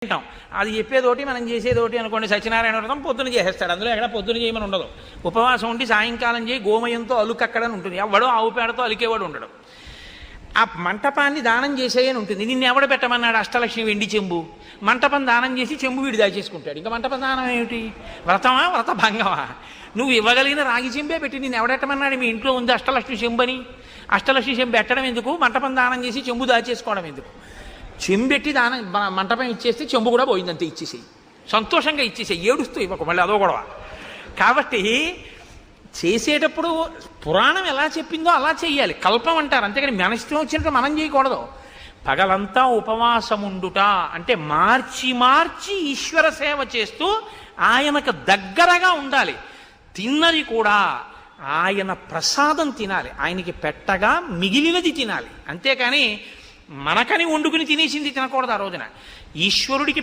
అంటాం. అది చెప్పేదోటి మనం చేసేదోటి అనుకోండి. సత్యనారాయణ వ్రతం పొద్దున చేసేస్తాడు, అందులో ఎక్కడ పొద్దున చేయమని ఉండదు. ఉపవాసం ఉండి సాయంకాలం చేయి గోమయంతో అలుకక్కడని ఉంటుంది. ఎవడో ఆవు పేడతో అలికేవాడు ఉండడు. ఆ మంటపాన్ని దానం చేసేయని ఉంటుంది. నిన్ను ఎవడ పెట్టమన్నాడు? అష్టలక్ష్మి వెండి చెంబు. మంటపం దానం చేసి చెంబు వీడు దాచేసుకుంటాడు. ఇంకా మంటపం దానం ఏమిటి? వ్రతమా వ్రత భంగమా? నువ్వు ఇవ్వగలిగిన రాగి చెంబే పెట్టి నిన్ను ఎవడెట్టమన్నాడు? మీ ఇంట్లో ఉంది అష్టలక్ష్మి చెంబు అని. అష్టలక్ష్మి చెంబు పెట్టడం ఎందుకు? మంటపం దానం చేసి చెంబు దాచేసుకోవడం ఎందుకు? చెంబెట్టి దానం మంటపం ఇచ్చేస్తే చెంబు కూడా పోయిందంతే. ఇచ్చేసేయి, సంతోషంగా ఇచ్చేసేయి, ఏడుస్తూ ఇవ్వకు మళ్ళీ అదో గొడవ. కాబట్టి చేసేటప్పుడు పురాణం ఎలా చెప్పిందో అలా చెయ్యాలి. కల్పం అంటారు, అంతేకాని మన ఇష్టం వచ్చినట్టు మనం చేయకూడదు. పగలంతా ఉపవాసముండుట అంటే మార్చి మార్చి ఈశ్వర సేవ చేస్తూ ఆయనకు దగ్గరగా ఉండాలి. తిన్నది కూడా ఆయన ప్రసాదం తినాలి, ఆయనకి పెట్టగా మిగిలినది తినాలి. అంతేకాని మనకని వండుకుని తినేసింది తినకూడదు. ఆ రోజున ఈశ్వరుడికి